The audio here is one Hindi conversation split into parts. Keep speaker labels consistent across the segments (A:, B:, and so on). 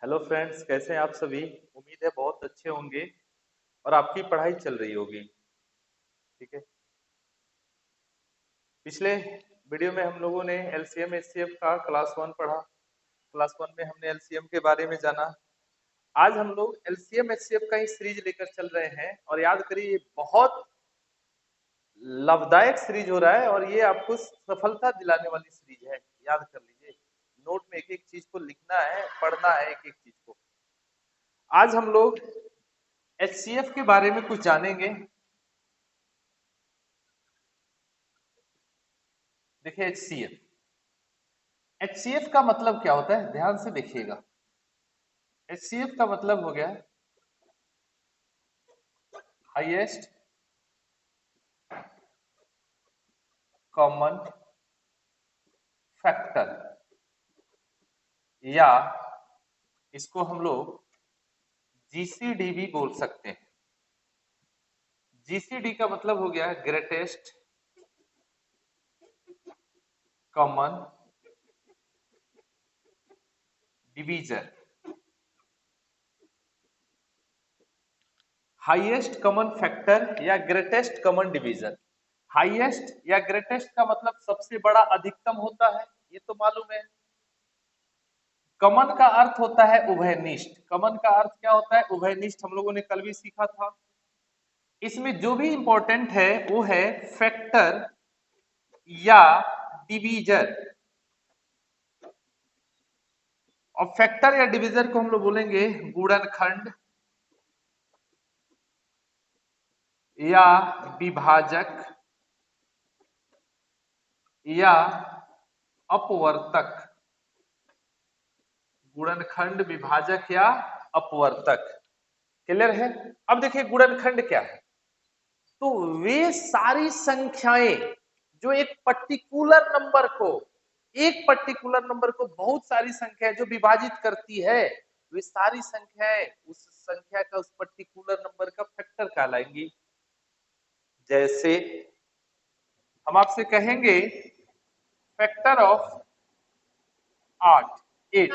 A: हेलो फ्रेंड्स, कैसे हैं आप सभी। उम्मीद है बहुत अच्छे होंगे और आपकी पढ़ाई चल रही होगी। ठीक है। पिछले वीडियो में हम लोगों ने एलसीएम एचसीएफ का क्लास वन पढ़ा। क्लास वन में हमने एलसीएम के बारे में जाना। आज हम लोग एलसीएम एचसीएफ का ही सीरीज लेकर चल रहे हैं और याद करिए, ये बहुत लाभदायक सीरीज हो रहा है और ये आपको सफलता दिलाने वाली सीरीज है। याद कर लीजिए, नोट में एक एक चीज को लिखना है, पढ़ना है एक एक चीज को। आज हम लोग एचसीएफ के बारे में कुछ जानेंगे। देखिए, एचसीएफ का मतलब क्या होता है, ध्यान से देखिएगा। एचसीएफ का मतलब हो गया हाईएस्ट कॉमन फैक्टर, या इसको हम लोग जीसीडी भी बोल सकते हैं। जीसीडी का मतलब हो गया greatest common division. Highest common factor या ग्रेटेस्ट कॉमन डिवीजन। हाईएस्ट या ग्रेटेस्ट का मतलब सबसे बड़ा, अधिकतम होता है, ये तो मालूम है। कमन का अर्थ होता है उभयनिष्ठ। कमन का अर्थ क्या होता है? उभयनिष्ठ। हम लोगों ने कल भी सीखा था। इसमें जो भी इंपॉर्टेंट है वो है फैक्टर या डिवीजर। और फैक्टर या डिवीजर को हम लोग बोलेंगे गुणनखंड या विभाजक या अपवर्तक। गुणनखंड, विभाजक या अपवर्तक। क्लियर है? अब देखिए गुणनखंड क्या है। तो वे सारी संख्याएं जो एक पर्टिकुलर नंबर को बहुत सारी संख्याएं जो विभाजित करती है, वे सारी संख्याएं उस संख्या का, उस पर्टिकुलर नंबर का फैक्टर कहलाएंगी। जैसे हम आपसे कहेंगे फैक्टर ऑफ 8, 8।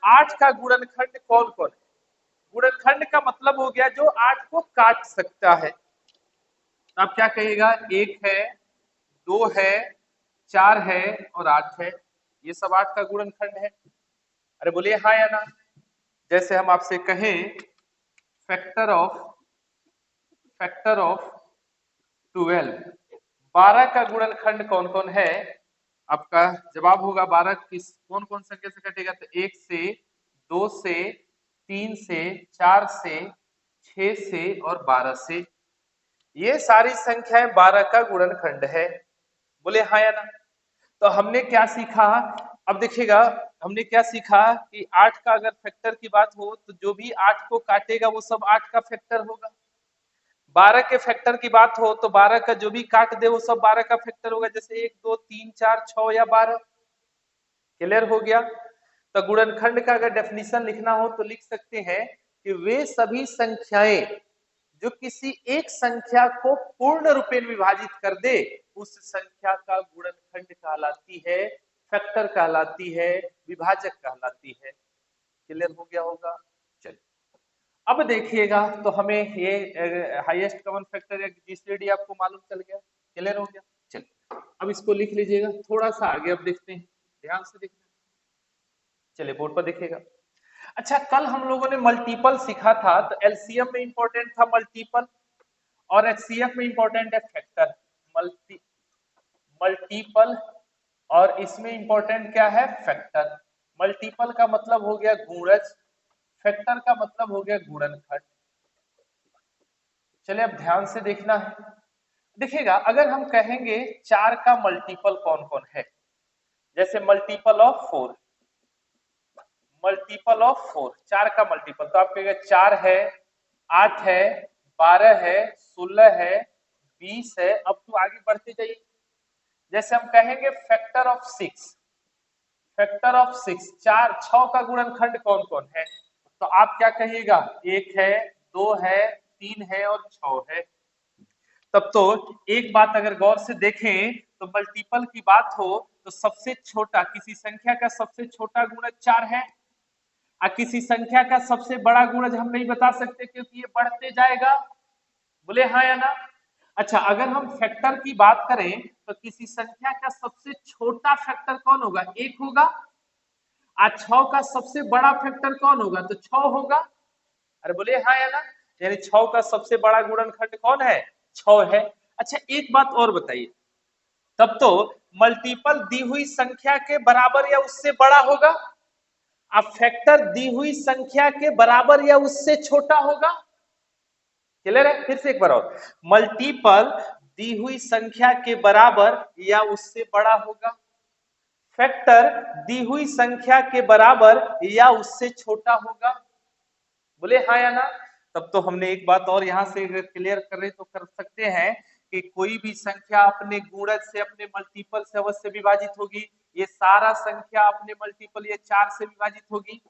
A: 8 का गुणनखंड कौन कौन है? गुणनखंड का मतलब हो गया जो 8 को काट सकता है। तो आप क्या कहिएगा? 1 है, 2 है, 4 है और 8 है। ये सब 8 का गुणनखंड है। अरे बोलिए हाँ या ना। जैसे हम आपसे कहें फैक्टर ऑफ फैक्टर ऑफ 12, 12 का गुणनखंड कौन कौन है? आपका जवाब होगा 12 किस कौन कौन संख्या से कटेगा? तो 1 से, 2 से, 3 से, 4 से, 6 से और 12 से। ये सारी संख्याएं 12 का गुणनखंड है। बोले हाँ या ना। तो हमने क्या सीखा? अब देखिएगा, हमने क्या सीखा कि 8 का अगर फैक्टर की बात हो तो जो भी 8 को काटेगा वो सब 8 का फैक्टर होगा। 12 के फैक्टर की बात हो तो 12 का जो भी काट दे वो सब 12 का फैक्टर होगा। जैसे 1, 2, 3, 4, 6 या 12। क्लियर हो गया? तो गुणनखंड का अगर डेफिनेशन लिखना हो तो लिख सकते हैं कि वे सभी संख्याएं जो किसी एक संख्या को पूर्ण रूपेण विभाजित कर दे, उस संख्या का गुणनखंड कहलाती है, फैक्टर कहलाती है, विभाजक कहलाती है। क्लियर हो गया होगा? चलिए अब देखिएगा, तो हमें ये हाईएस्ट कॉमन फैक्टर या जीसीडी आपको मालूम चल गया। क्लियर हो गया? चलिए अब इसको लिख लीजिएगा। थोड़ा सा आगे अब देखते हैं, ध्यान से देखना। चलिए बोर्ड पर देखिएगा। अच्छा, कल हम लोगों ने मल्टीपल सीखा था। तो एलसीएम में इंपॉर्टेंट था मल्टीपल और एचसीएफ में इंपॉर्टेंट है फैक्टर। मल्टी मल्टीपल और इसमें इंपॉर्टेंट क्या है? फैक्टर। मल्टीपल का मतलब हो गया गुणज, फैक्टर का मतलब हो गया गुणनखंड। चलिए अब ध्यान से देखना है। देखिएगा, अगर हम कहेंगे 4 का मल्टीपल कौन कौन है, जैसे मल्टीपल ऑफ 4, मल्टीपल ऑफ 4, 4 का मल्टीपल, तो आप कहेंगे 4 है, 8 है, 12 है, 16 है, 20 है। अब तो आगे बढ़ते जाइए। जैसे हम कहेंगे फैक्टर ऑफ 6, फैक्टर ऑफ 6, 4, 6 का गुणनखंड कौन कौन है? तो आप क्या कहिएगा? 1 है, 2 है, 3 है और 6 है। तब तो एक बात अगर गौर से देखें तो मल्टीपल की बात हो तो सबसे छोटा, किसी संख्या का सबसे छोटा गुणज 4 है। किसी संख्या का सबसे बड़ा गुणज हम नहीं बता सकते क्योंकि ये बढ़ते जाएगा। बोले हाँ या ना। अच्छा, अगर हम फैक्टर की बात करें तो किसी संख्या का सबसे छोटा फैक्टर कौन होगा? एक होगा। आज 6 का सबसे बड़ा फैक्टर कौन होगा? तो 6 होगा। अरे बोले हाँ या ना। यानी 6 का सबसे बड़ा गुणनखंड कौन है? 6 है। अच्छा, एक बात और बताइए, तब तो मल्टीपल दी हुई संख्या के बराबर या उससे बड़ा होगा। अब फैक्टर दी हुई संख्या के बराबर या उससे छोटा होगा। क्लियर है? फिर से एक बार और, मल्टीपल दी हुई संख्या के बराबर या उससे बड़ा होगा। फैक्टर दी हुई संख्या के बराबर या उससे छोटा होगा। बोले हाँ या ना। तब तो हमने एक बात और यहां से क्लियर करें तो कर सकते हैं कि कोई भी संख्या अपने गुणज से, अपने मल्टीपल से अवश्य विभाजित होगी। ये सारा संख्या अपने मल्टीपल ये 4 से विभाजित होगी।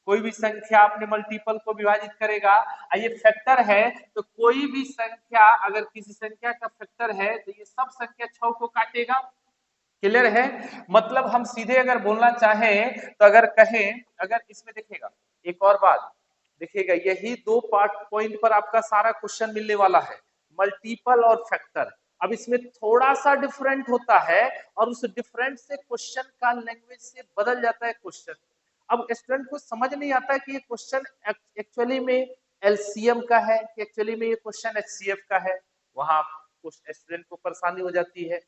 A: कोई भी संख्या अपने मल्टीपल को विभाजित करेगा। ये फैक्टर है तो कोई भी संख्या, अगर किसी संख्या का फैक्टर है तो ये सब संख्या 6 को काटेगा। क्लियर है? मतलब हम सीधे अगर बोलना चाहें तो अगर कहें, अगर इसमें देखिएगा एक और बात देखिएगा, यही दो पार्ट पॉइंट पर आपका सारा क्वेश्चन मिलने वाला है, मल्टीपल और फैक्टर। अब इसमें थोड़ा सा डिफरेंट होता है और उस डिफरेंट से क्वेश्चन का लैंग्वेज से बदल जाता है क्वेश्चन। अब स्टूडेंट को समझ नहीं आता है कि ये क्वेश्चन एक्चुअली में एलसीएम का है कि एक्चुअली में ये क्वेश्चन एचसीएफ का है। वहां स्टूडेंट को परेशानी हो जाती है।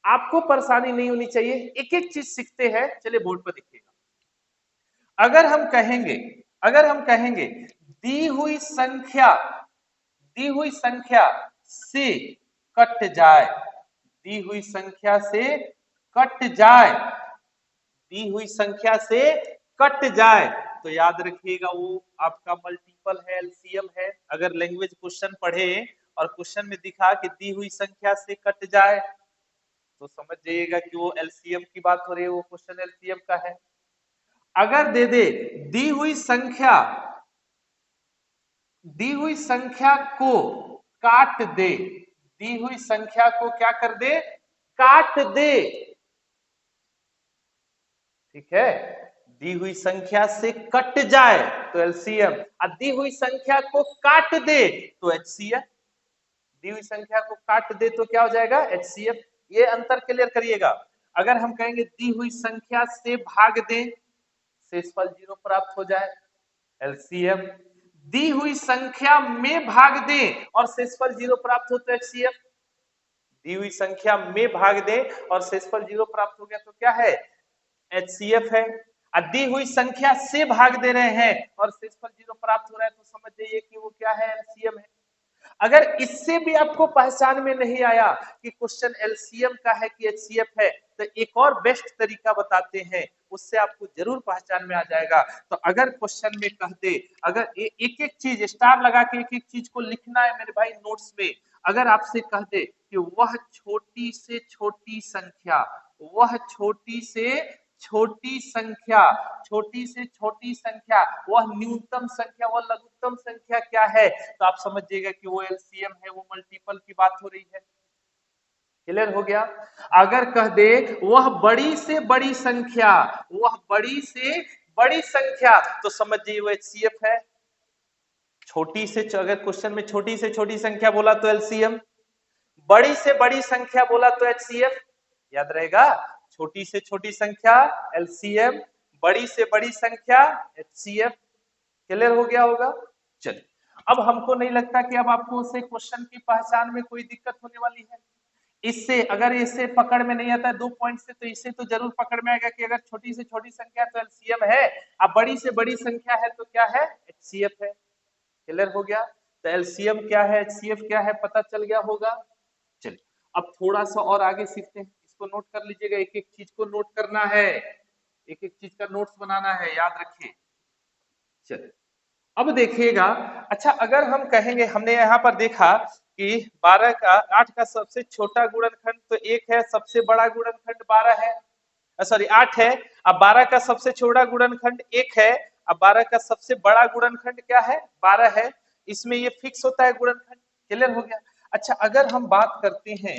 A: आपको परेशानी नहीं होनी चाहिए, एक एक चीज सीखते हैं। चलिए बोर्ड पर देखिएगा, अगर हम कहेंगे, अगर हम कहेंगे दी हुई संख्या, दी हुई संख्या से कट जाए, दी हुई संख्या से कट जाए, दी हुई संख्या से कट जाए, तो याद रखिएगा वो आपका मल्टीपल है, एलसीएम है। अगर लैंग्वेज क्वेश्चन पढ़े और क्वेश्चन में दिखा कि दी हुई संख्या से कट जाए तो समझ जाइएगा कि वो एलसीएम की बात हो रही है, वो क्वेश्चन एलसीएम का है। अगर दे दे दी हुई संख्या, दी हुई संख्या को काट दे, दी हुई संख्या को क्या कर दे? काट दे। ठीक है, दी हुई संख्या से कट जाए तो एलसीएम, और दी हुई संख्या को काट दे तो एचसीएफ। दी हुई संख्या को काट दे तो क्या हो जाएगा? एचसीएफ। ये अंतर क्लियर करिएगा। अगर हम कहेंगे दी हुई संख्या से भाग दे, शेषफल 0 प्राप्त हो जाए, एलसीएम। दी हुई संख्या में भाग दे और शेषफल 0 प्राप्त हो तो एचसीएफ। दी हुई संख्या में भाग दे और शेषफल 0 प्राप्त हो गया तो क्या है? एचसीएफ है। दी हुई संख्या से भाग दे रहे हैं और शेषफल 0 प्राप्त हो रहा है तो समझ जाइए कि वो क्या है? एलसीएम है। अगर इससे भी आपको पहचान में नहीं आया कि क्वेश्चन एलसीएम का है कि एचसीएफ है, तो एक और बेस्ट तरीका बताते हैं, उससे आपको जरूर पहचान में आ जाएगा। तो अगर क्वेश्चन में कह दे, अगर एक एक चीज स्टार लगा के एक एक चीज को लिखना है मेरे भाई नोट्स में। अगर आपसे कह दे कि वह छोटी से छोटी संख्या, वह छोटी से छोटी संख्या, छोटी से छोटी संख्या, वह न्यूनतम संख्या, वह लघुत्तम संख्या क्या है, तो आप समझ जाइएगा कि वो एलसीएम है, वो मल्टीपल की बात हो रही है। क्लियर हो गया? अगर कह दे वह बड़ी से बड़ी संख्या, वह बड़ी से बड़ी संख्या, तो समझ जाइए वो एचसीएफ है। छोटी से, अगर क्वेश्चन में छोटी से छोटी संख्या बोला तो एलसीएम, बड़ी से बड़ी संख्या बोला तो एचसीएफ। याद रहेगा, छोटी से छोटी संख्या एलसीएम, बड़ी से बड़ी संख्या एचसीएफ। क्लियर हो गया होगा? चलिए, अब हमको नहीं लगता कि अब आपको उसे क्वेश्चन की पहचान में कोई दिक्कत होने वाली है। इससे अगर इससे पकड़ में नहीं आता है 2 पॉइंट से, तो इससे तो जरूर पकड़ में आएगा कि अगर छोटी से छोटी संख्या तो एलसीएम है, अब बड़ी से बड़ी संख्या है तो क्या है? एचसीएफ है। क्लियर हो गया? तो एलसीएम क्या है, एचसीएफ क्या है, पता चल गया होगा। चलिए, अब थोड़ा सा और आगे सीखते हैं। इसको नोट कर लीजिएगा, एक एक चीज को नोट करना है, एक एक चीज का नोट्स बनाना है, याद रखिए। चलिए, अब देखिएगा। अच्छा, अगर हम कहेंगे, हमने यहाँ पर देखा कि 12 का 8 का सबसे छोटा गुणनखंड तो 1 है, सबसे बड़ा गुणनखंड 12 है, सॉरी 8 है। अब 12 का सबसे छोटा गुणनखंड 1 है, अब 12 का सबसे बड़ा गुणनखंड क्या है? 12 है। इसमें ये फिक्स होता है गुणनखंड। क्लियर हो गया? अच्छा, अगर हम बात करते हैं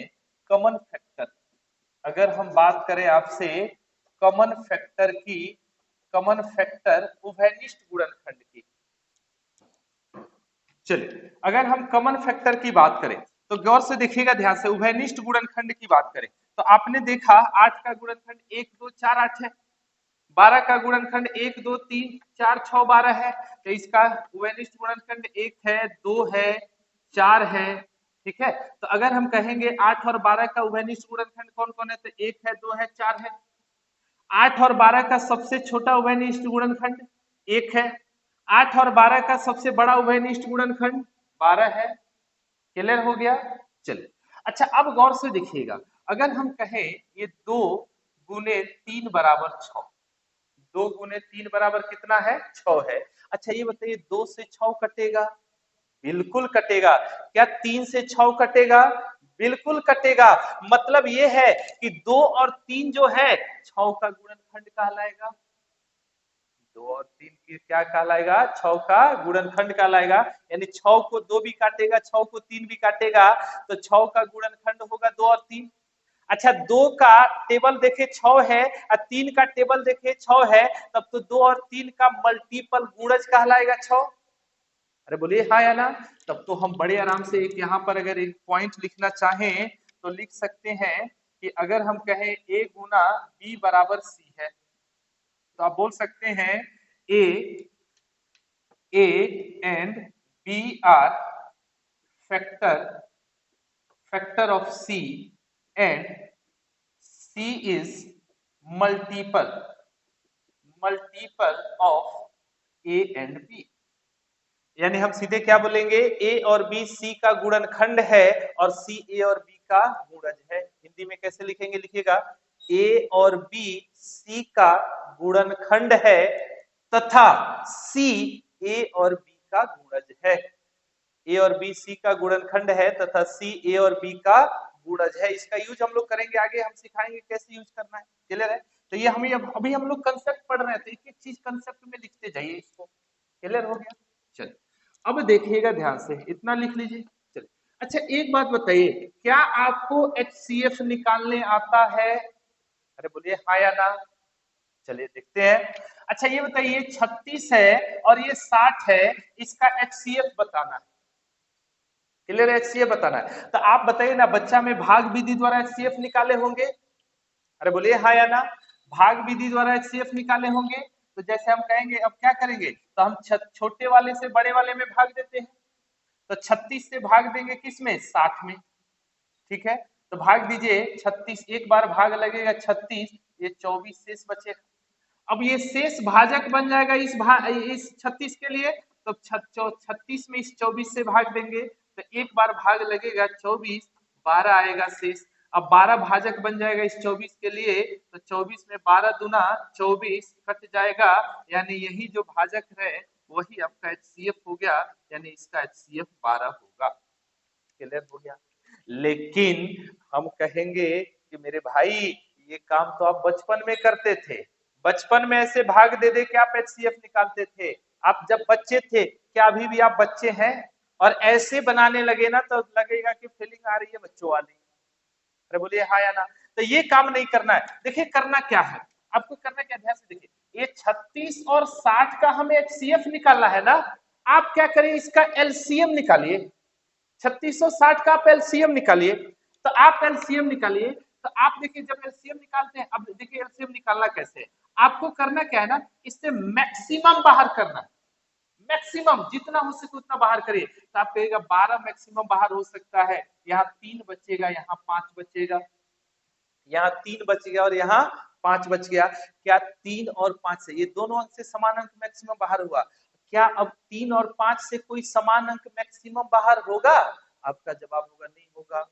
A: कॉमन फैक्टर, अगर हम बात करें आपसे कॉमन फैक्टर की, कॉमन फैक्टर उभयनिष्ठ गुणनखंड की। चलिए अगर हम कॉमन फैक्टर की बात करें तो गौर से देखिएगा ध्यान से, उभयनिष्ठ गुणनखंड की बात करें तो आपने देखा 8 का गुणनखंड 1 2 4 8 है, 12 का गुणनखंड 1 2 3 4 6 12 है, तो इसका उभयनिष्ठ गुणनखंड 1 है 2 है 4 है। ठीक है, तो अगर हम कहेंगे 8 और 12 का उभयनिष्ठ गुणनखंड कौन कौन है, तो 1 है 2 है 4 है। 8 और 12 का सबसे छोटा उभयनिष्ठ गुणनखंड 1 है, 8 और 12 का सबसे बड़ा उभयनिष्ठ गुणनखंड 12 है। क्लियर हो गया। चलिए अच्छा अब गौर से देखिएगा, अगर हम कहें ये 2 गुने 3 बराबर 6, 2 गुने 3 बराबर कितना है 6 है। अच्छा ये बताइए 2 से 6 कटेगा, बिल्कुल कटेगा। क्या 3 से 6 कटेगा, बिल्कुल कटेगा। मतलब ये है कि 2 और 3 जो है 6 का गुणनखंड कहलाएगा। 2 और 3 की क्या कहलाएगा, 6 का गुणनखंड कहलाएगा। यानी 6 को 2 भी काटेगा, 6 को 3 भी काटेगा, तो 6 का गुणनखंड होगा 2 और 3। अच्छा 2 का टेबल देखे 6 है और 3 का टेबल देखे 6 है, तब तो 2 और 3 का मल्टीपल गुणज कहलाएगा 6। अरे बोलिए हाँ या ना। तब तो हम बड़े आराम से एक यहाँ पर अगर एक पॉइंट लिखना चाहें तो लिख सकते हैं कि अगर हम कहें a गुना b बराबर c है, तो आप बोल सकते हैं a and b are factor of c and c is multiple of a and b। यानी हम सीधे क्या बोलेंगे, ए और बी सी का गुणनखंड है और सी ए और बी का गुणज है। हिंदी में कैसे लिखेंगे, लिखिएगा ए और बी सी का गुणनखंड है तथा सी ए और बी का गुणज है। ए और बी सी का गुणनखंड है तथा सी ए और बी का गुणज है। इसका यूज हम लोग करेंगे आगे, हम सिखाएंगे कैसे यूज करना है। क्लियर है। तो ये हमें अभी हम लोग कंसेप्ट पढ़ रहे हैं, तो एक एक चीज कंसेप्ट में लिखते जाइए इसको। क्लियर हो गया। चलिए अब देखिएगा ध्यान से, इतना लिख लीजिए। चलिए अच्छा एक बात बताइए, क्या आपको HCF निकालने आता है? अरे बोलिए हाँ या ना। चलिए देखते हैं। अच्छा ये बताइए 36 है और ये 60 है, इसका HCF बताना है। क्लियर है, HCF बताना है। तो आप बताइए ना, बच्चा में भाग विधि द्वारा HCF निकाले होंगे? अरे बोलिए हाँ या ना। भाग विधि द्वारा HCF निकाले होंगे। तो जैसे हम कहेंगे अब क्या करेंगे, तो हम छोटे वाले से बड़े वाले में भाग देते हैं। तो 36 से भाग देंगे किस में, 60 में। ठीक है, तो भाग दीजिए 36, एक बार भाग लगेगा 36, ये 24 शेष बचेगा। अब ये शेष भाजक बन जाएगा इस 36 के लिए, तो 36 में इस 24 से भाग देंगे तो एक बार भाग लगेगा 24, 12 आएगा शेष। अब 12 भाजक बन जाएगा इस 24 के लिए, तो 24 में 12 दूना 24 कट जाएगा, यानी यही जो भाजक है वही आपका HCF हो गया, यानी इसका HCF 12 होगा। क्लियर हो गया। लेकिन हम कहेंगे कि मेरे भाई ये काम तो आप बचपन में करते थे, बचपन में ऐसे भाग दे दे के आप HCF निकालते थे। आप जब बच्चे थे, क्या अभी भी आप बच्चे हैं? और ऐसे बनाने लगे ना तो लगेगा कि फीलिंग आ रही है बच्चों वाली। अरे बोलिए हाँ या ना। तो ये काम नहीं करना है। देखिए करना क्या है, आपको करना क्या, ध्यान से देखिए। ये 36 और 60 का हमें HCF निकालना है ना। आप क्या करें, इसका एलसीएम निकालिए। 36 और 60 का आप एलसीएम निकालिए। तो आप एलसीएम निकालिए, तो आप देखिए जब एलसीएम निकालते हैं, अब देखिए एलसीएम निकालना कैसे है। आपको करना क्या है ना, इससे मैक्सिमम बाहर करना है। मैक्सिमम जितना हो सके उतना बाहर करिए। तो आप कहेगा 12 मैक्सिमम बाहर हो सकता है, यहाँ 3 बचेगा, यहाँ 5 बचेगा, यहाँ 3 बच गया और यहाँ 5 बच गया। क्या 3 और 5 से, ये दोनों अंक से समान अंक मैक्सिमम बाहर हुआ। क्या अब 3 और 5 से कोई समान अंक मैक्सिमम बाहर होगा? आपका जवाब होगा नहीं होगा।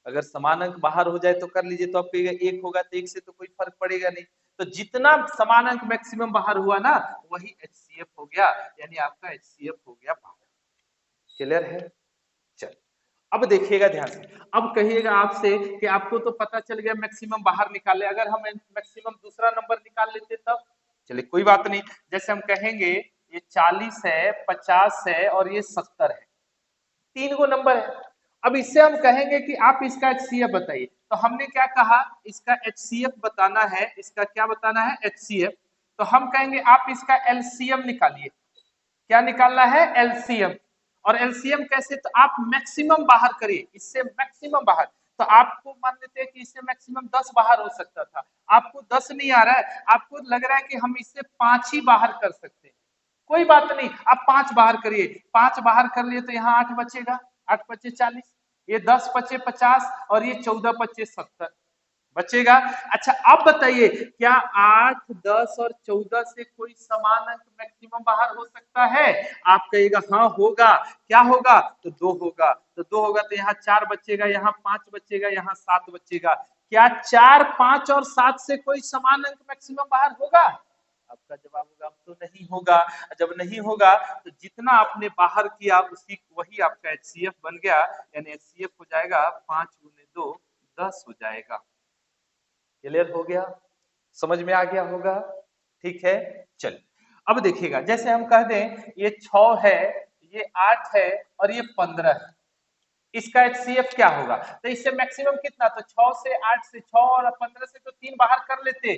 A: अगर समान अंक बाहर हो जाए तो कर लीजिए, तो आप कहिएगा 1 होगा, तो 1 से तो कोई फर्क पड़ेगा नहीं। तो जितना समान अंक मैक्सिमम बाहर हुआ ना, वही HCF हो गया, यानी आपका HCF हो गया 12। क्लियर है। चल अब देखिएगा ध्यान से, अब कहिएगा आपसे कि आपको तो पता चल गया मैक्सिमम बाहर निकाले, अगर हम मैक्सिमम दूसरा नंबर निकाल लेते तब। चलिए कोई बात नहीं, जैसे हम कहेंगे ये 40 है, 50 है और ये 70 है, 3 गो नंबर है। अब इससे हम कहेंगे कि आप इसका HCF बताइए। तो हमने क्या कहा, इसका HCF बताना है। इसका क्या बताना है, HCF। तो हम कहेंगे आप इसका एलसीएम निकालिए। क्या निकालना है? एलसीएम। और एलसीएम कैसे? तो आप मैक्सिमम बाहर करिए, इससे मैक्सिमम बाहर। तो आपको मान लेते हैं कि इससे मैक्सिमम 10 बाहर हो सकता था, आपको 10 नहीं आ रहा है, आपको लग रहा है कि हम इससे 5 ही बाहर कर सकते हैं। कोई बात नहीं, आप 5 बाहर करिए। 5 बाहर कर लिए तो यहाँ 8 बचेगा, 8 पच्चे 40, ये 10 पच्चे 50 और ये 14 पच्चे 70 बचेगा। अच्छा अब बताइए, क्या 8, 10 और 14 से कोई समान अंक मैक्सिमम बाहर हो सकता है? आप कहिएगा हाँ होगा। क्या होगा? तो 2 होगा। तो 2 होगा तो यहाँ 4 बचेगा, यहाँ 5 बचेगा, यहाँ 7 बचेगा। क्या 4, 5 और 7 से कोई समान अंक मैक्सिमम बाहर होगा? आपका जवाब होगा तो नहीं होगा। जब नहीं होगा तो जितना आपने बाहर किया उसी वही आपका एचसीएफ बन गया, यानी एचसीएफ हो जाएगा 5 गुने 2 10 हो जाएगा। क्लियर हो गया? समझ में आ गया होगा? ठीक है। चल अब देखिएगा, जैसे हम कह दें ये 6 है, ये 8 है और ये 15 है, इसका एचसीएफ क्या होगा? तो इससे मैक्सिमम कितना? तो 6 से 8 से 6 और 15 से तो 3 बाहर कर लेते,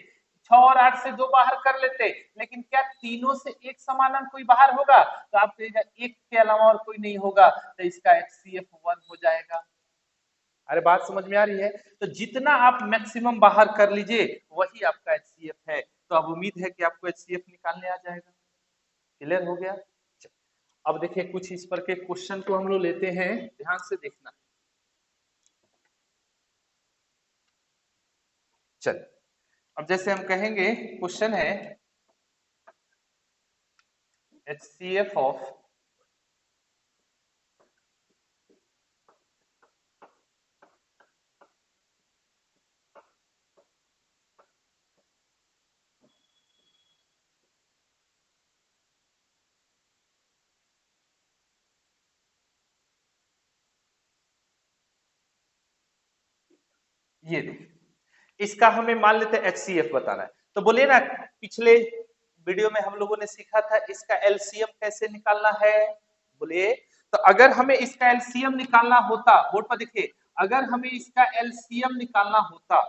A: 6 और 8 से 2 बाहर कर लेते, लेकिन क्या तीनों से एक समान अंक कोई बाहर होगा? तो आप कहिएगा एक के अलावा और कोई नहीं होगा, तो इसका एचसीएफ 1 हो जाएगा। अरे बात समझ में आ रही है? तो जितना आप मैक्सिमम बाहर कर लीजिए वही आपका एचसीएफ है। तो अब उम्मीद है कि आपको एचसीएफ निकालने आ जाएगा। क्लियर हो गया? अब देखिए कुछ इस पर के क्वेश्चन को हम लोग लेते हैं, ध्यान से देखना। चल अब जैसे हम कहेंगे, क्वेश्चन है एचसीएफ ऑफ ये देखिए, इसका हमें मान लेते हैं एचसीएफ बताना है। तो बोलिए ना, पिछले वीडियो में हम लोगों ने सीखा था इसका एलसीएम कैसे निकालना है। बोलिए, तो अगर हमें इसका एलसीएम निकालना होता, बोर्ड पर देखिए, अगर हमें इसका एलसीएम निकालना होता,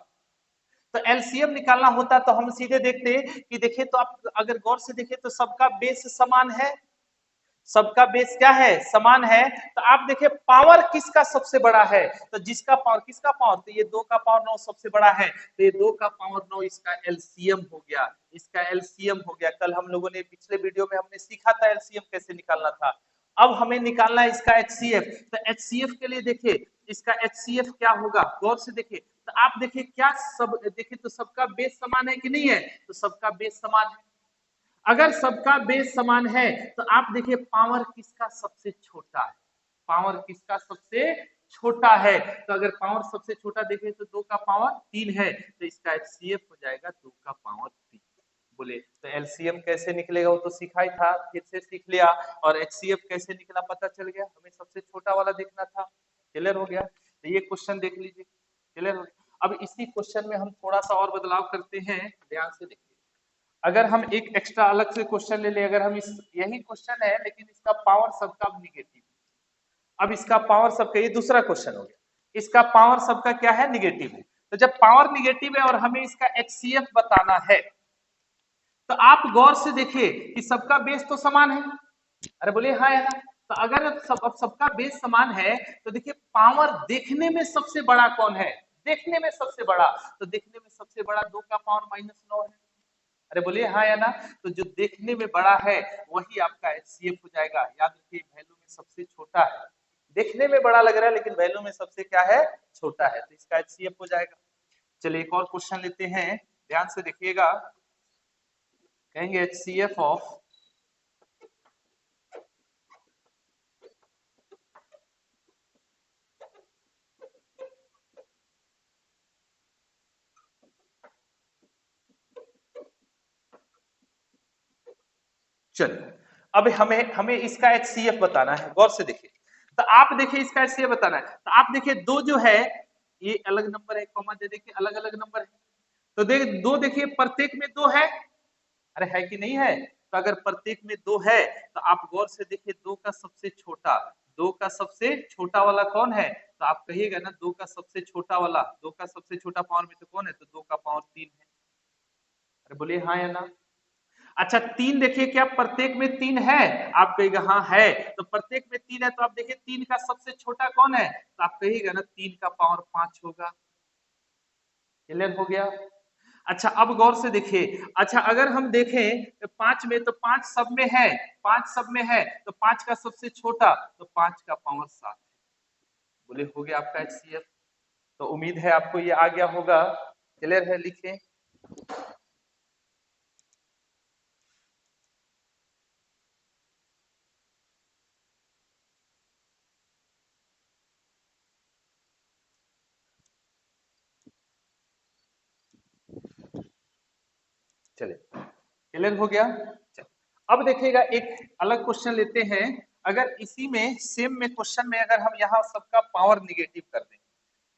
A: तो एलसीएम निकालना होता तो हम सीधे देखते कि देखिए, तो आप अगर गौर से देखें तो सबका बेस समान है, सबका बेस क्या है? समान है। तो आप देखिए पावर किसका सबसे बड़ा है? तो जिसका पावर, किसका पावर? तो ये 2 का पावर 9 सबसे बड़ा है, तो ये 2 का पावर 9 इसका एलसीएम हो गया, इसका एलसीएम हो गया। कल हम लोगों ने पिछले वीडियो में हमने सीखा था एलसीएम कैसे निकालना था। अब हमें निकालना है इसका एचसीएफ। तो एचसीएफ के लिए देखिए, इसका एचसीएफ क्या होगा? गौर से देखिए, तो आप देखिए क्या सब देखिए, तो सबका बेस समान है कि नहीं है? तो सबका बेस समान है। अगर सबका बेस समान है तो आप देखिए पावर किसका सबसे छोटा है? पावर किसका सबसे छोटा है? तो अगर पावर सबसे छोटा देखें तो 2 का पावर 3 है, तो इसका एचसीएफ हो जाएगा 2 का पावर 3। बोले तो एलसीएम कैसे निकलेगा वो तो सीखा ही था, फिर से सीख लिया। और एचसीएफ कैसे निकला पता चल गया, हमें सबसे छोटा वाला देखना था। क्लियर हो गया? तो ये क्वेश्चन देख लीजिए। क्लियर हो गया? अब इसी क्वेश्चन में हम थोड़ा सा और बदलाव करते हैं, ध्यान से देखिए। अगर हम एक एक्स्ट्रा अलग से क्वेश्चन ले ले, अगर हम इस यही क्वेश्चन है लेकिन इसका पावर सबका निगेटिव, अब इसका पावर सबका, ये दूसरा क्वेश्चन हो गया, इसका पावर सबका क्या है? निगेटिव है। तो जब पावर निगेटिव है और हमें इसका एचसीएफ बताना है, तो आप गौर से देखिए कि सबका बेस तो समान है। अरे बोलिए हाँ है ना? तो अगर अब सबका बेस समान है तो देखिए पावर देखने में सबसे बड़ा कौन है? देखने में सबसे बड़ा, तो देखने में सबसे बड़ा 2 का पावर -9 है। अरे बोलिए हाँ या ना? तो जो देखने में बड़ा है वही आपका एचसीएफ हो जाएगा। याद रखिए वैल्यू में सबसे छोटा है, देखने में बड़ा लग रहा है लेकिन वैल्यू में सबसे क्या है? छोटा है, तो इसका एचसीएफ हो जाएगा। चलिए एक और क्वेश्चन लेते हैं, ध्यान से देखिएगा। कहेंगे एचसीएफ ऑफ चलिए अब हमें हमें इसका एचसीएफ बताना है, गौर से देखिए। तो आप देखिए इसका एचसीएफ बताना है, तो आप देखिए 2 जो है ये अलग नंबर है, कॉमा दे देखिए अलग अलग नंबर है। तो देख 2 देखिए प्रत्येक में 2 है, अरे है कि नहीं है? तो अगर प्रत्येक में 2 है तो आप गौर से देखिए 2 का सबसे छोटा, 2 का सबसे छोटा वाला कौन है? तो आप कहिएगा ना 2 का सबसे छोटा वाला, 2 का सबसे छोटा पावर में तो कौन है? तो 2 का पावर 3 है। अरे बोलिए हाँ या ना? अच्छा 3 देखिए क्या प्रत्येक में 3 है? आप कहेगा हाँ है। तो प्रत्येक में 3 है तो आप देखिए 3 का सबसे छोटा कौन है? तो आप कहिएगा ना 3 का पावर 5 होगा। क्लियर हो गया? अच्छा अब गौर से देखिए, अच्छा अगर हम देखें तो 5 में, तो 5 सब में है, 5 सब में है तो 5 का सबसे छोटा तो 5 का पावर 7। बोले हो गया आपका HCF। तो उम्मीद है आपको ये आ गया होगा। क्लियर है? लिखें। चले, क्लियर हो गया? चल अब देखिएगा एक अलग क्वेश्चन लेते हैं। अगर इसी में सेम में क्वेश्चन में अगर हम यहाँ सबका पावर निगेटिव कर दें,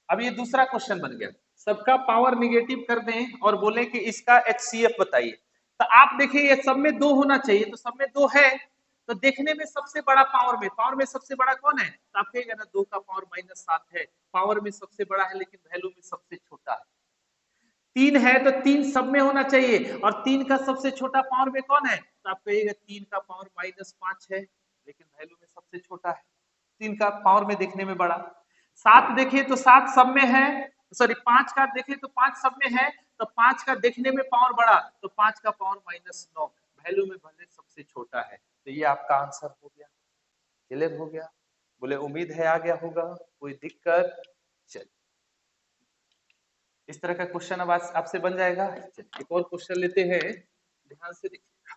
A: अब ये दूसरा क्वेश्चन बन गया, सबका पावर निगेटिव कर दें और बोले कि इसका HCF बताइए। तो आप देखिए ये सब में 2 होना चाहिए, तो सब में 2 है, तो देखने में सबसे बड़ा पावर में सबसे बड़ा कौन है? तो आप कहेगा ना 2 का पावर -7 है, पावर में सबसे बड़ा है लेकिन वैल्यू में सबसे छोटा है। 3 है तो 3 सब में होना चाहिए, और 3 का सबसे छोटा पावर में कौन है? तो आप कहिएगा 3 का पावर -5 है लेकिन वैल्यू में सबसे छोटा है, 3 का पावर में देखने में बड़ा। 7 देखिए तो 7 सब में है, सॉरी 5 का देखें तो 5 सब में है, तो 5 का देखने में पावर बड़ा, तो 5 का पावर -9 वैल्यू में भले सबसे छोटा है। तो ये आपका आंसर हो गया। क्लियर हो गया? बोले उम्मीद है आ गया होगा, कोई दिक्कत? चलिए इस तरह का क्वेश्चन अब आपसे बन जाएगा। एक और क्वेश्चन लेते हैं, ध्यान से देखिएगा,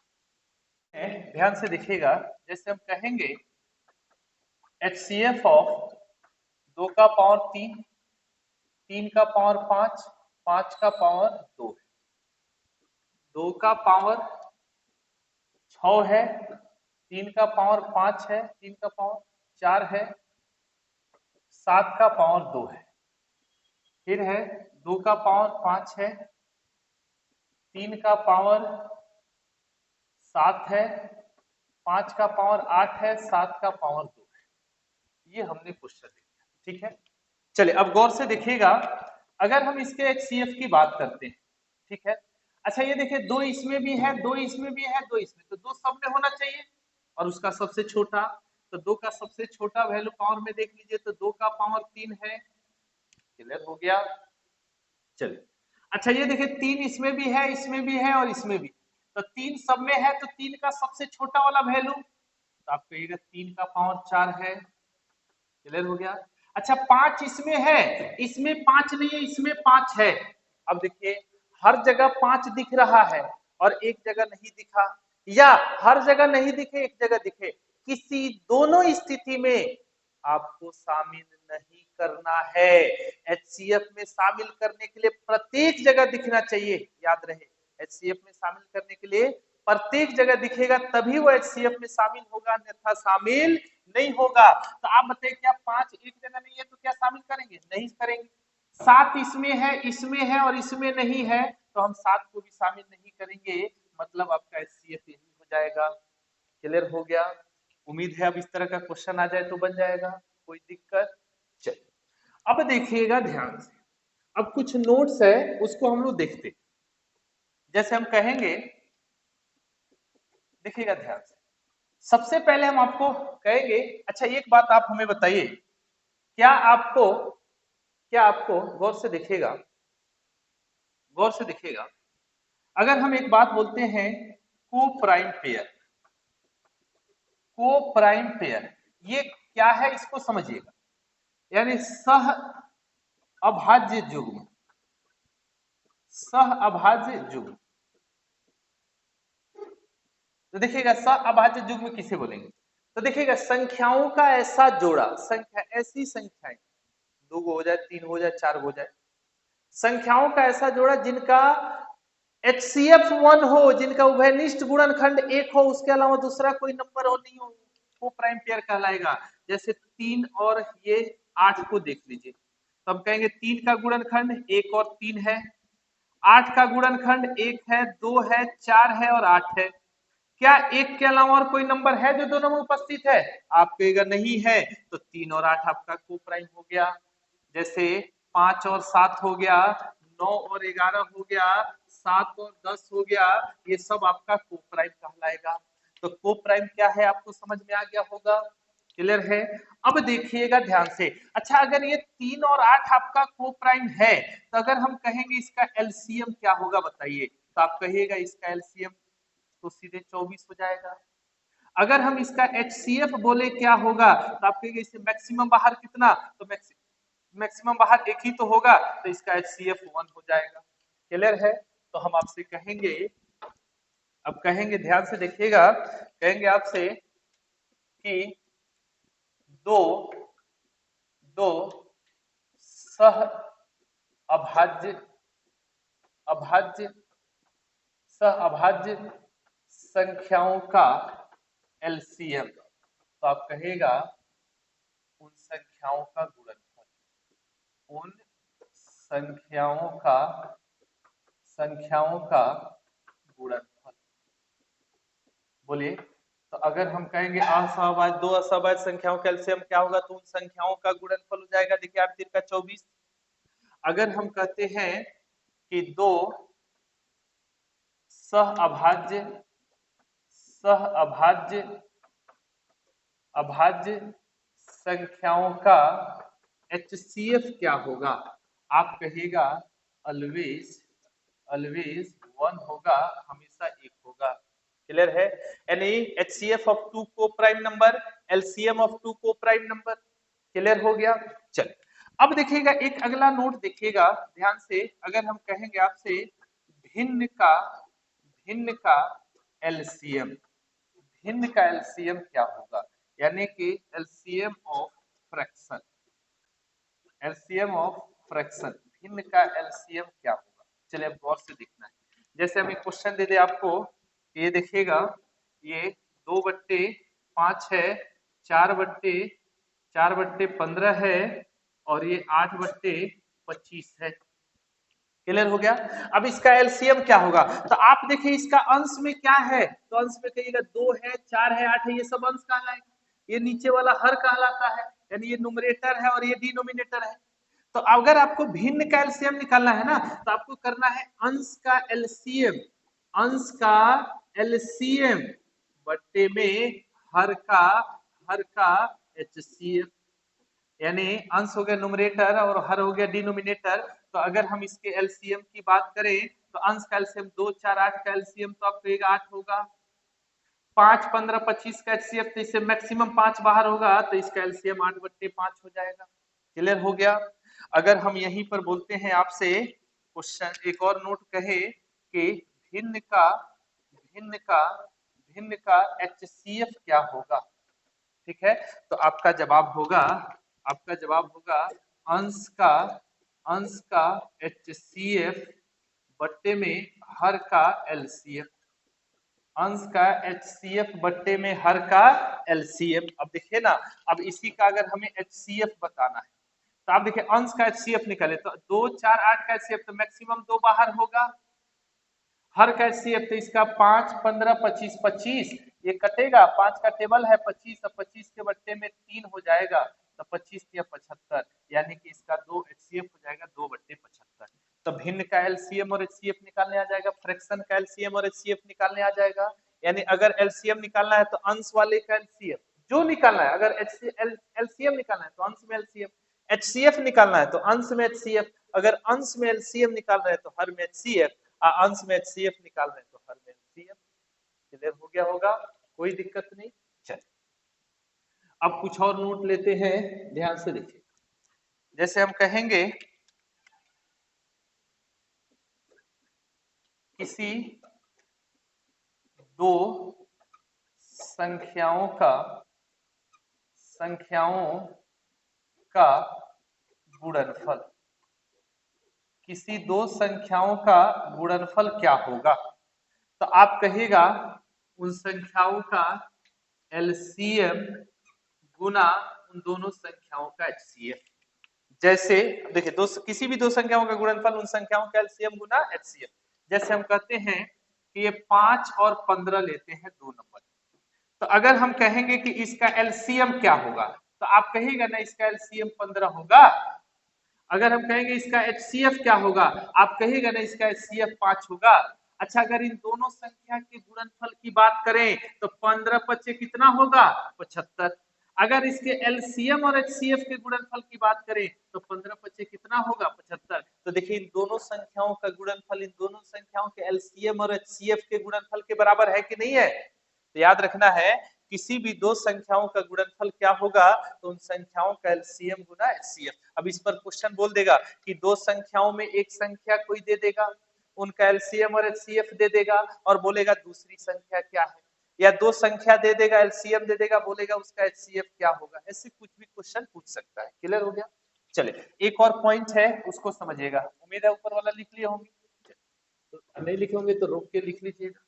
A: ध्यान से देखिएगा। जैसे हम कहेंगे HCF ऑफ 2 का पावर 3, 3 का पावर 5, 5 का पावर 2 है, 2 का पावर 6 है, 3 का पावर 5 है, 3 का पावर 4 है, 7 का पावर 2 है, फिर है 2 का पावर 5 है, 3 का पावर 7 है, 5 का पावर 8 है, 7 का पावर 2 है। ये हमने क्वेश्चन देखा, ठीक है। चलिए अब गौर से देखिएगा, अगर हम इसके HCF की बात करते हैं, ठीक है। अच्छा ये देखिए 2 इसमें भी है, 2 इसमें भी है, 2 इसमें, तो 2 सब में होना चाहिए, और उसका सबसे छोटा, तो 2 का सबसे छोटा वैल्यू पावर में देख लीजिए तो 2 का पावर 3 है। क्लियर हो गया? चलिए अच्छा ये देखिए 3 इसमें भी है, इसमें भी है और इसमें भी, तो 3 सब में है, तो 3 का सबसे छोटा वाला वैल्यू, तो आप कहिएगा 3 का पावर 4 है। क्लियर हो गया? अच्छा 5 इसमें है, इसमें 5 नहीं है, इसमें 5 है। अब देखिए हर जगह 5 दिख रहा है और एक जगह नहीं दिखा, या हर जगह नहीं दिखे एक जगह दिखे, किसी दोनों स्थिति में आपको शामिल नहीं करना है। HCF में शामिल करने के लिए प्रत्येक जगह दिखना चाहिए, याद रहे। HCF में शामिल करने के लिए प्रत्येक जगह दिखेगा तभी वो HCF में शामिल होगा, अन्यथा शामिल नहीं होगा। तो आप बताइए क्या 5 एक जगह नहीं है तो क्या शामिल करेंगे? नहीं करेंगे। 7 इसमें है और इसमें नहीं है, तो हम 7 को भी शामिल नहीं करेंगे, मतलब आपका HCF यही हो जाएगा। क्लियर हो गया? उम्मीद है अब इस तरह का क्वेश्चन आ जाए तो बन जाएगा, कोई दिक्कत? चलिए अब देखिएगा ध्यान से, अब कुछ नोट्स है उसको हम लोग देखते। जैसे हम कहेंगे, देखिएगा ध्यान से, सबसे पहले हम आपको कहेंगे, अच्छा एक बात आप हमें बताइए, क्या आपको गौर से देखिएगा, गौर से देखिएगा, अगर हम एक बात बोलते हैं को प्राइम पेयर, को प्राइम पेयर ये क्या है इसको समझिएगा, यानी सह अभाज्य युग्म, सह अभाज्य युग्म। तो देखिएगा सह अभाज्य युग्म किसे बोलेंगे? तो देखिएगा संख्याओं का ऐसा जोड़ा, संख्या ऐसी संख्याएं, 2 हो जाए, 3 हो जाए, 4 हो जाए, संख्याओं का ऐसा जोड़ा जिनका HCF 1 हो, जिनका उभयनिष्ठ गुणनखंड 1 हो, उसके अलावा दूसरा कोई नंबर हो नहीं हो, वो प्राइम पेयर कहलाएगा। जैसे 3 और ये 8 को देख लीजिए, तो हम कहेंगे 3 का गुणनखंड 1 और 3 है, 8 का गुणनखंड 1 है, 2 है, 4 है और 8 है। क्या एक के अलावा और कोई नंबर है जो दोनों में उपस्थित है? आप कहेगा नहीं है, तो 3 और 8 आपका को प्राइम हो गया। जैसे 5 और 7 हो गया, 9 और 11 हो गया, 7 और 10 हो गया, ये सब आपका को प्राइम कहलाएगा। तो को प्राइम क्या है आपको समझ में आ गया होगा, क्लियर है। अब देखिएगा ध्यान से, अच्छा अगर ये 3 और 8 आपका को प्राइम है तो अगर हम कहेंगे इसका एलसीएम क्या होगा बताइए, तो आप कहिएगा इसका एलसीएम तो सीधे 24 हो जाएगा। अगर हम इसका HCF बोले क्या होगा तो आप कहेंगे इससे मैक्सिमम बाहर कितना, तो मैक्सिमम बाहर एक ही तो होगा, तो इसका HCF 1 हो जाएगा, क्लियर है। तो हम आपसे कहेंगे, अब कहेंगे ध्यान से देखिएगा, कहेंगे आपसे कि दो दो सह अभाज्य अभाज्य सह अभाज्य संख्याओं का एलसीएम, तो आप कहेगा उन संख्याओं का गुणनफल, उन संख्याओं का गुणनफल। बोलिए, तो अगर हम कहेंगे असहभाज्य दो असहभाज्य संख्याओं का एलसीएम क्या होगा, तो उन संख्याओं का गुणनफल हो जाएगा, देखिए 8 3 का 24। अगर हम कहते हैं कि दो सह अभाज्य संख्याओं का HCF क्या होगा, आप कहिएगा ऑलवेज 1 होगा, हमेशा 1 होगा, क्लियर है। यानी HCF ऑफ 2 को प्राइम नंबर, LCM ऑफ 2 को प्राइम नंबर, क्लियर हो गया। चल अब देखिएगा एक अगला नोट देखिएगा ध्यान से, अगर हम कहेंगे आपसे भिन्न का एलसीएम, भिन्न का एलसीएम क्या होगा, यानी कि एलसीएम ऑफ फ्रैक्शन, भिन्न का एलसीएम क्या होगा। चलिए अब गौर से देखना है, जैसे हम एक क्वेश्चन दे दे आपको, ये देखिएगा ये 2/5 है, 4/15 है और ये 8/25 है, क्लियर हो गया। अब इसका एलसीएम क्या होगा, तो आप देखिए इसका अंश में क्या है, तो अंश में कहिएगा 2 है, 4 है, 8 है, ये सब अंश कहलाएगा, ये नीचे वाला हर कहलाता है, यानी ये न्यूमरेटर है और ये डिनोमिनेटर है। तो अगर आपको भिन्न का एलसीएम निकालना है ना, तो आपको करना है अंश का एलसीएम बट्टे में हर का एचसीएफ, यानी अंश हो गया न्यूमरेटर और हर हो गया डिनोमिनेटर। तो अगर हम इसके एलसीएम की बात करें तो अंश का एलसीएम 2 4 8 का एलसीएम तो आप कहेगा 8 होगा, 5 15 25 का एचसीएफ, तो इससे मैक्सिमम 5 बाहर होगा, तो इसका एलसीएम 8/5 हो जाएगा, क्लियर हो गया। अगर हम यहीं पर बोलते हैं आपसे क्वेश्चन एक और नोट कहे कि भिन्न का HCF क्या होगा, ठीक है, तो आपका जवाब होगा अंश का HCF बट्टे में हर का एलसीएम, अंश का HCF बट्टे में हर का एलसीएम। अब देखिए ना, अब इसी का अगर हमें HCF बताना है तो आप देखिए अंश का HCF निकाले तो 2 4 8 का HCF, तो मैक्सिमम 2 बाहर होगा, हर का HCF तो इसका 5 15 25 25, ये कटेगा, 5 का टेबल है 25, अब 25 के बट्टे में 3 हो जाएगा, तो 25 या 75, यानी कि इसका 2 HCF हो जाएगा 2/75। तो भिन्न का एलसीएम और एचसीएफ निकालने आ जाएगा, फ्रैक्शन का एलसीएम और एचसीएफ निकालने आ जाएगा। यानी अगर एलसीएम निकालना है तो अंश वाले का एलसीएम जो निकालना है, अगर एलसीएम निकालना है तो अंश में एलसीएम, एचसीएफ निकालना है तो अंश में एचसीएफ, अगर अंश में एलसीएम निकाल रहे हैं तो हर में एचसीएफ, अंश में एचसीएफ निकाल रहे हैं तो हर में एचसीएफ, क्लियर हो गया होगा, कोई दिक्कत नहीं। चलिए अब कुछ और नोट लेते हैं, ध्यान से देखिए, जैसे हम कहेंगे किसी दो संख्याओं का गुणनफल, किसी दो संख्याओं का गुणनफल क्या होगा, तो आप कहिएगा उन संख्याओं का एलसीएम गुना उन दोनों संख्याओं का एचसीएफ। जैसे देखिए किसी भी दो संख्याओं का गुणनफल उन संख्याओं का एलसीएम गुना एचसीएफ। जैसे हम कहते हैं कि ये 5 और 15 लेते हैं 2 नंबर, तो अगर हम कहेंगे कि इसका एलसीएम क्या होगा, तो आप कहिएगा ना इसका एलसीएम 15 होगा, अगर हम कहेंगे इसका HCF क्या होगा, आप कहेगा ना इसका HCF 5 होगा। अच्छा, अगर इन दोनों संख्या के गुणनफल की बात करें तो 15 पच्चे कितना होगा, 75। अगर इसके LCM और HCF के गुणनफल की बात करें तो 15 पच्चे कितना होगा, 75। तो देखिए इन दोनों संख्याओं का गुणनफल इन दोनों संख्याओं के LCM और HCF के गुणनफल के बराबर है कि नहीं है। तो याद रखना है, किसी भी दो संख्याओं का गुणनफल क्या होगा, तो उन संख्याओं का LCM गुना HCF। अब इस पर क्वेश्चन बोल देगा कि दो संख्याओं में एक संख्या कोई दे देगा, उनका LCM और HCF दे देगा और बोलेगा दूसरी संख्या क्या है, या दो संख्या दे देगा LCM दे देगा, बोलेगा उसका HCF क्या होगा। ऐसे कुछ भी क्वेश्चन पूछ सकता है। क्लियर हो गया। चलिए एक और पॉइंट है उसको समझिएगा, उम्मीद है ऊपर वाला लिख लिए होंगे, तो नहीं लिखे होंगे तो रोक के लिख लीजिएगा।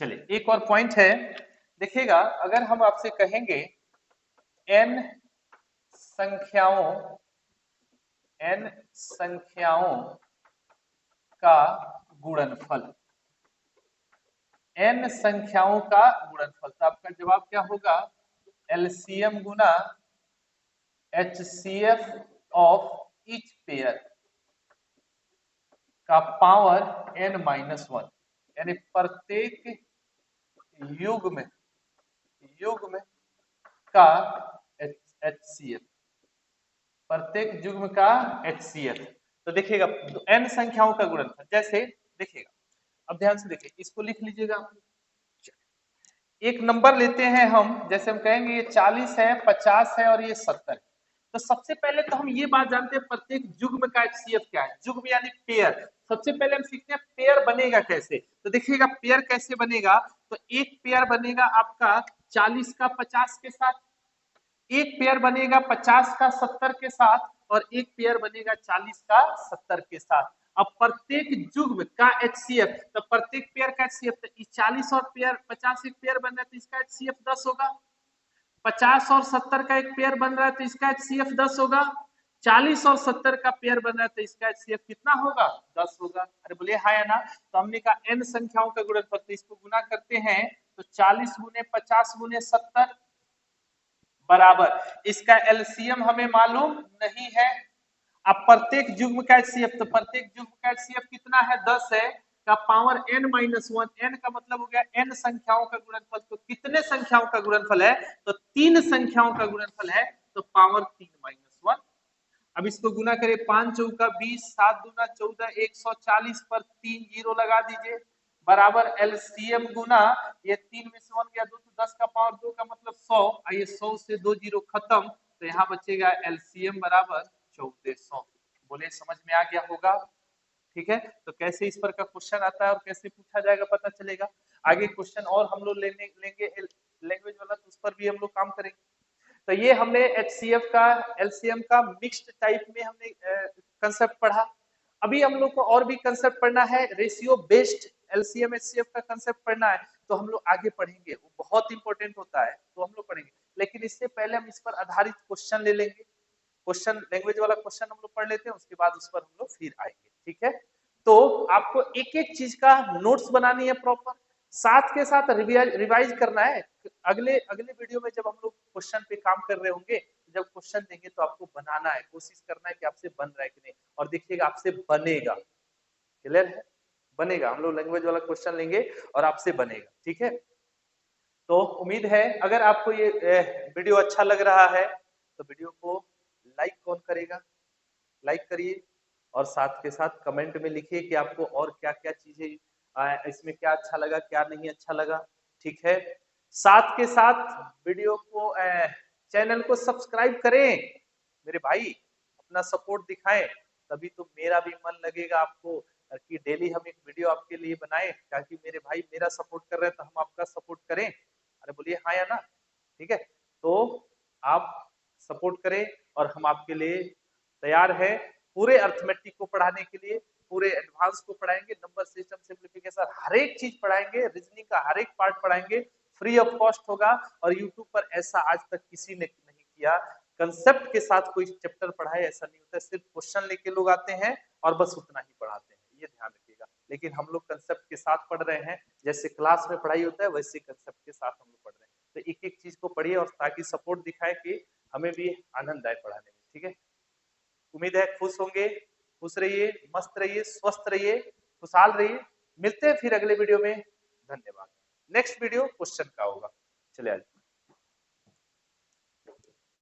A: चलिए एक और पॉइंट है, देखिएगा अगर हम आपसे कहेंगे n संख्याओं का गुणनफल, n संख्याओं का गुणनफल, तो आपका जवाब क्या होगा, LCM Guna HCF of each pair का पावर n-1, यानी प्रत्येक युग्म का HCF, प्रत्येक युग्म का HCF। तो देखिएगा n संख्याओं का गुणनफल, जैसे देखिएगा, अब ध्यान से देखिए, इसको लिख लीजिएगा। एक नंबर लेते हैं हम, जैसे हम कहेंगे ये 40 है, 50 है और ये 70 है। तो सबसे पहले तो हम ये बात जानते हैं प्रत्येक युग्म का HCF क्या है। युग्म यानी पेयर। सबसे पहले हम सीखते हैं पेयर बनेगा कैसे। तो देखिएगा पेयर कैसे बनेगा, तो एक पेयर बनेगा आपका 40 का 50 के साथ, एक पेयर बनेगा 50 का 70 के साथ, और एक पेयर बनेगा 40 का 70 के साथ। अब प्रत्येक युग्म का HCF, तो प्रत्येक पेयर का HCF, तो 40 और पेयर 50 एक पेयर बन रहा है तो इसका HCF 10 होगा। 50 और 70 का एक पेयर बन रहा है तो इसका HCF 10 होगा। 40 और 70 का पेयर बन रहा है तो इसका HCF कितना होगा, 10 होगा। अरे बोलिए हाँ या ना। तो हमने कहा n संख्याओं का गुणनफल, तो इसको गुना करते हैं तो 40 गुने 50 गुने 70 बराबर, इसका LCM हमें मालूम नहीं है। अब प्रत्येक युग्म का HCF, तो प्रत्येक युग्म का HCF कितना है, 10 है, का पावर n-1, n का मतलब हो गया n संख्याओं का गुणनफल। तो कितने संख्याओं का गुणनफल है, तो 3 संख्याओं का गुणनफल है, तो पावर 3-1। अब इसको गुना करें, 5 चौका 20, 7 दूना 14, 140 पर 3 जीरो लगा दीजिए, बराबर LCM गुना, ये 3 में से 1 गया 2, तो 10 का पावर 2 का मतलब 100, आइए 100 से 2 जीरो खत्म, तो यहाँ बचेगा LCM बराबर 1400। बोले समझ में आ गया होगा। ठीक है, तो कैसे इस पर का क्वेश्चन आता है और कैसे पूछा जाएगा पता चलेगा। आगे क्वेश्चन और हम लोग लेंगे लैंग्वेज वाला, तो उस पर भी हम लोग काम करेंगे। तो ये हमने HCF का LCM का मिक्स्ड टाइप में हमने कंसेप्ट पढ़ा। अभी हम लोग को और भी कंसेप्ट पढ़ना है, रेशियो बेस्ड LCM HCF का कंसेप्ट पढ़ना है, तो हम लोग आगे पढ़ेंगे, वो बहुत इंपॉर्टेंट होता है, तो हम लोग पढ़ेंगे। लेकिन इससे पहले हम इस पर आधारित क्वेश्चन ले लेंगे, क्वेश्चन लैंग्वेज वाला क्वेश्चन हम लोग पढ़ लेते हैं, उसके बाद उस पर हम लोग फिर आएंगे। ठीक है, तो आपको एक एक चीज का नोट्स बनानी है प्रॉपर, साथ के साथ रिवाइज करना है। अगले अगले वीडियो में जब हम लोग क्वेश्चन पे काम कर रहे होंगे, जब क्वेश्चन देंगे तो आपको बनाना है, कोशिश करना है कि आपसे बन रहा है कि नहीं, और देखिएगा आपसे बनेगा। क्लियर है, बनेगा। हम लोग लैंग्वेज वाला क्वेश्चन लेंगे और आपसे बनेगा। ठीक है, तो उम्मीद है अगर आपको ये वीडियो अच्छा लग रहा है तो वीडियो को लाइक कौन करेगा, लाइक करिए, और साथ के साथ कमेंट में लिखिए कि आपको और क्या क्या चीजें इसमें क्या अच्छा लगा क्या नहीं अच्छा लगा। ठीक है, साथ के साथ वीडियो को चैनल को सब्सक्राइब करें मेरे भाई, अपना सपोर्ट दिखाएं, तभी तो मेरा भी मन लगेगा आपको कि डेली हम एक वीडियो आपके लिए बनाएं, ताकि मेरे भाई मेरा सपोर्ट कर रहे हैं तो हम आपका सपोर्ट करें। अरे बोलिए हाँ या ना। ठीक है, तो आप सपोर्ट करें और हम आपके लिए तैयार है, पूरे अर्थमेटिक को पढ़ाने के लिए, पूरे एडवांस को पढ़ाएंगे, नंबर सिस्टम सिंप्लीफिकेशन हर एक चीज पढ़ाएंगे, रीजनिंग का हर एक पार्ट पढ़ाएंगे, फ्री ऑफ कॉस्ट होगा। और यूट्यूब पर ऐसा आज तक किसी ने नहीं किया, कंसेप्ट के साथ कोई चैप्टर पढ़ाए ऐसा नहीं होता, सिर्फ क्वेश्चन लेके लोग आते हैं और बस उतना ही पढ़ाते हैं, ये ध्यान रखिएगा। लेकिन हम लोग कंसेप्ट के साथ पढ़ रहे हैं, जैसे क्लास में पढ़ाई होता है वैसे कंसेप्ट के साथ हम लोग पढ़ रहे हैं। तो एक एक चीज को पढ़िए और ताकि सपोर्ट दिखाए कि हमें भी आनंद आए पढ़ाने में। ठीक है, उम्मीद है खुश होंगे, खुश रहिए, मस्त रहिए, स्वस्थ रहिए, खुशहाल रहिए। मिलते हैं फिर अगले वीडियो में। धन्यवाद। नेक्स्ट वीडियो क्वेश्चन का होगा। चलिए।